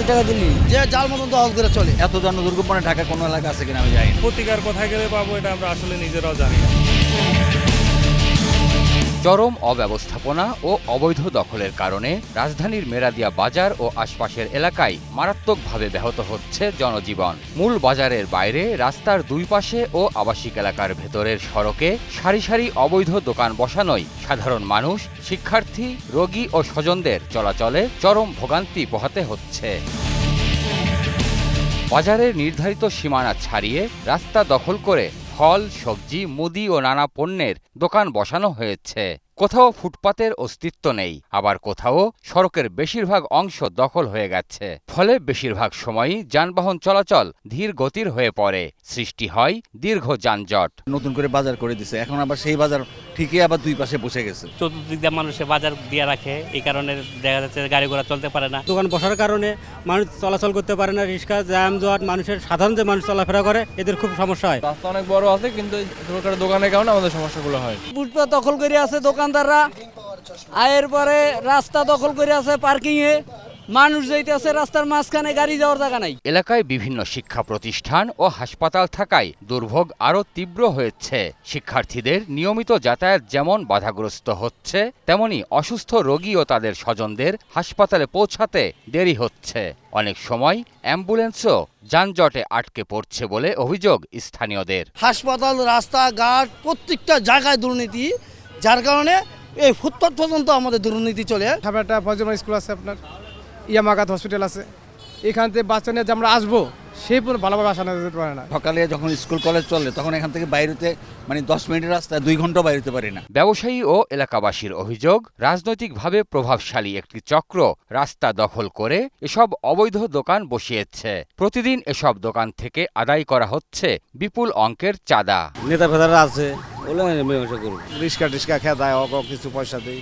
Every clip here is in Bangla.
টাকা দিলি যে যার মতন দখল করে চলে। এত জনদুর্গমনে ঢাকা কোনো এলাকা আছে কিনা আমি জানি না। প্রতিকার কোথায় গেলে পাবো এটা আমরা আসলে নিজেরাও জানি না। চরম অব্যবস্থাপনা ও অবৈধ দখলের কারণে রাজধানীর মেরাদিয়া বাজার ও আশপাশের এলাকায় মারাত্মকভাবে ব্যাহত হচ্ছে জনজীবন। মূল বাজারের বাইরে রাস্তার দুই পাশে ও আবাসিক এলাকার ভেতরের সড়কে সারি সারি অবৈধ দোকান বসানোয় সাধারণ মানুষ, শিক্ষার্থী, রোগী ও স্বজনদের চলাচলে চরম ভোগান্তি পোহাতে হচ্ছে। বাজারের নির্ধারিত সীমানা ছাড়িয়ে রাস্তা দখল করে ফল, সবজি, মুদি ও নানা পণ্যের দোকান বসানো হয়েছে। কোথাও ফুটপাতের অস্তিত্ব নেই, আবার কোথাও সড়কের বেশিরভাগ অংশ দখল হয়ে গেছে। ফলে বেশিরভাগ সময়ই যানবাহন চলাচল ধীর গতির হয়ে পড়ে, সৃষ্টি হয় দীর্ঘ যানজট। নতুন করে বাজার করে দিছে, এখন আবার সেই বাজার ঠিকই আবার দুই পাশে বসে গেছে। চতুর্দিক দিয়ে মানুষে বাজার দিয়ে রাখে, এই কারণে দেখা যাচ্ছে গাড়ি ঘোড়া চলতে পারে না। দোকান বসার কারণে মানুষ চলাচল করতে পারে না, রিক্সা জ্যাম জট, মানুষের সাধারণ যে মানুষ চলাফেরা করে এদের খুব সমস্যা হয়। রাস্তা অনেক বড় আছে কিন্তু সরকারের দোকানের কারণে আমাদের সমস্যাগুলো হয়। ফুটপাত দখল করে আছে দোকানদাররা, আয়ের পরে রাস্তা দখল করে আছে পার্কিংয়ে, মানুষ যাইতে আছে রাস্তার মাঝখানে, গাড়ি যাওয়ার জায়গা নাই। এলাকায় বিভিন্ন শিক্ষা প্রতিষ্ঠান ও হাসপাতাল থাকায় দুর্ভোগ আরও তীব্র হয়েছে। শিক্ষার্থীদের নিয়মিত যাতায়াত যেমন বাধাগ্রস্ত হচ্ছে, তেমনি অসুস্থ রোগী ও তাদের স্বজনদের হাসপাতালে পৌঁছাতে দেরি হচ্ছে। অনেক সময় অ্যাম্বুলেন্সও যানজটে আটকে পড়ছে বলে অভিযোগ স্থানীয়দের। হাসপাতাল, রাস্তাঘাট প্রত্যেকটা জায়গায় দুর্নীতি, যার কারণে এই ফুটপাত পর্যন্ত আমাদের দুর্নীতি চলে। সামনে একটা ফজলুল স্কুল আছে, আপনার ইয়ামাগাত হসপিটাল আছে, এখান থেকে বাচ্চা নিয়ে যে আমরা আসবো সেই পুরো ভালোভাবে আসা যেতে পারে না। সকালে যখন স্কুল কলেজ চলে তখন এখান থেকে বাইরেতে 10 মিনিটের রাস্তা 2 ঘন্টা বাইরেতে পারি না। ব্যবসায়ী ও এলাকাবাসীর অভিযোগ, রাজনৈতিকভাবে প্রভাবশালী একটি চক্র রাস্তা দখল করে এসব অবৈধ দোকান বসিয়েছে। প্রতিদিন এসব দোকান থেকে আদায় করা হচ্ছে বিপুল অঙ্কের চাঁদা। নেতা ফেদারা আছে, রিক্সা টিক্সা খেয়ে দেয়, কিছু পয়সা দেয়।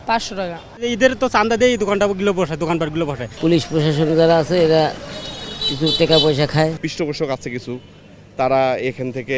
500 টাকা। ঈদের তো চান্দা দিয়ে এই দোকানগুলো বসায়, দোকানপাটগুলো বসায়। পুলিশ প্রশাসন যারা আছে এরা কিছু টাকা পয়সা খায়। পৃষ্ঠপোষক আছে কিছু, তারা এখান থেকে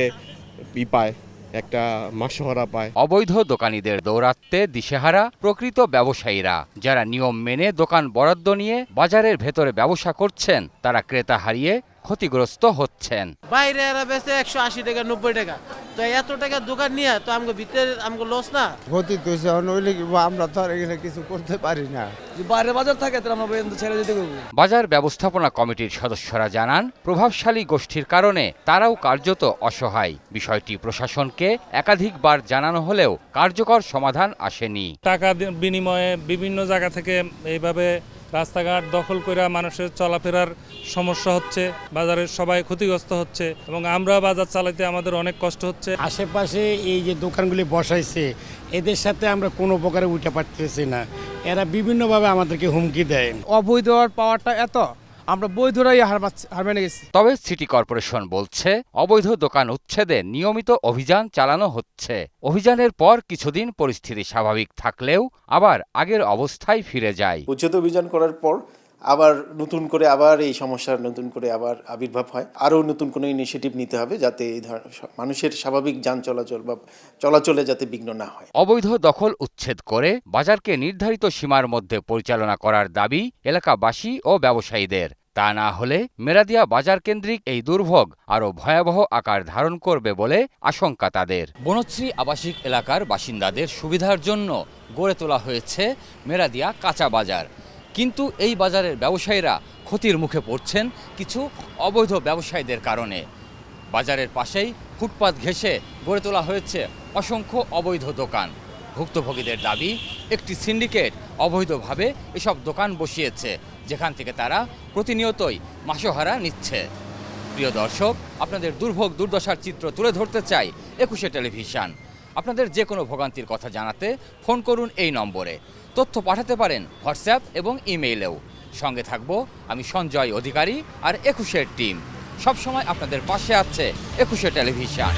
পায়, একটা মাসোহারা পায়। অবৈধ দোকানীদের দৌরাত্মে দিশেহারা প্রকৃত ব্যবসায়ীরা, যারা নিয়ম মেনে দোকান বরাদ্দ নিয়ে বাজারের ভেতরে ব্যবসা করছেন, তারা ক্রেতা হারিয়ে ক্ষতিগ্রস্ত হচ্ছেন। বাইরে এরা বেচে 180 টাকা 90 টাকা, তো এত টাকা দোকান নিয়ে তো আমাকে ভিতরে আমাকে লস না। ক্ষতি তো নইলে আমরা তো আর এখানে কিছু করতে পারি না। বাইরে বাজার থাকে তো আমরা ছেড়ে যেতে করবো। বাজার ব্যবস্থাপনা কমিটির সদস্যরা জানান, প্রভাবশালী গোষ্ঠীর কারণে তারাও কার্যত অসহায়। বিষয়টি প্রশাসনকে একাধিকবার জানানো হলেও কার্যকর সমাধান আসেনি। টাকা বিনিময়ে বিভিন্ন জায়গা থেকে এইভাবে রাস্তাঘাট দখল করে মানুষের চলাফেরার সমস্যা হচ্ছে, বাজারের সবাই ক্ষতিগ্রস্ত হচ্ছে এবং আমরা বাজার চালাতে আমাদের অনেক কষ্ট হচ্ছে। আশেপাশে এই যে দোকানগুলি বসাইছে এদের সাথে আমরা কোনো প্রকারে উঠে পারতেছি না, এরা বিভিন্নভাবে আমাদেরকে হুমকি দেয়। অবৈধ পাওয়ারটা এত, আমরা বৈধরাই হার মেনে গেছি। তবে সিটি কর্পোরেশন বলছে, অবৈধ দোকান উচ্ছেদে নিয়মিত অভিযান চালানো হচ্ছে। অভিযানের পর কিছুদিন পরিস্থিতি স্বাভাবিক থাকলেও আবার আগের অবস্থায় ফিরে যায়। উচ্ছেদ অভিযান করার পর আবার নতুন করে এই সমস্যার নতুন করে আবার আবির্ভাব হয়। আরও নতুন কোনো ইনিশিয়েটিভ নিতে হবে যাতে এই মানুষের স্বাভাবিক যান চলাচল বা চলাচলে যাতে বিঘ্ন না হয়। অবৈধ দখল উচ্ছেদ করে বাজারকে নির্ধারিত সীমার মধ্যে পরিচালনা করার দাবি এলাকাবাসী ও ব্যবসায়ীদের। তা না হলে মেরাদিয়া বাজার কেন্দ্রিক এই দুর্ভোগ আরও ভয়াবহ আকার ধারণ করবে বলে আশঙ্কা তাদের। বনশ্রী আবাসিক এলাকার বাসিন্দাদের সুবিধার জন্য গড়ে তোলা হয়েছে মেরাদিয়া কাঁচা বাজার, কিন্তু এই বাজারের ব্যবসায়ীরা ক্ষতির মুখে পড়ছেন কিছু অবৈধ ব্যবসায়ীদের কারণে। বাজারের পাশেই ফুটপাত ঘেঁষে গড়ে তোলা হয়েছে অসংখ্য অবৈধ দোকান। ভুক্তভোগীদের দাবি, একটি সিন্ডিকেট অবৈধভাবে এসব দোকান বসিয়েছে, যেখান থেকে তারা প্রতিনিয়তই মাসোহারা নিচ্ছে। প্রিয় দর্শক, আপনাদের দুর্ভোগ দুর্দশার চিত্র তুলে ধরতে চাই 21 টেলিভিশন। আপনাদের যে কোনো ভোগান্তির কথা জানাতে ফোন করুন এই নম্বরে। তথ্য পাঠাতে পারেন হোয়াটসঅ্যাপ এবং ইমেইলেও। সঙ্গে থাকবো আমি সঞ্জয় অধিকারী আর 21 টিম। সবসময় আপনাদের পাশে আছে 21 টেলিভিশন।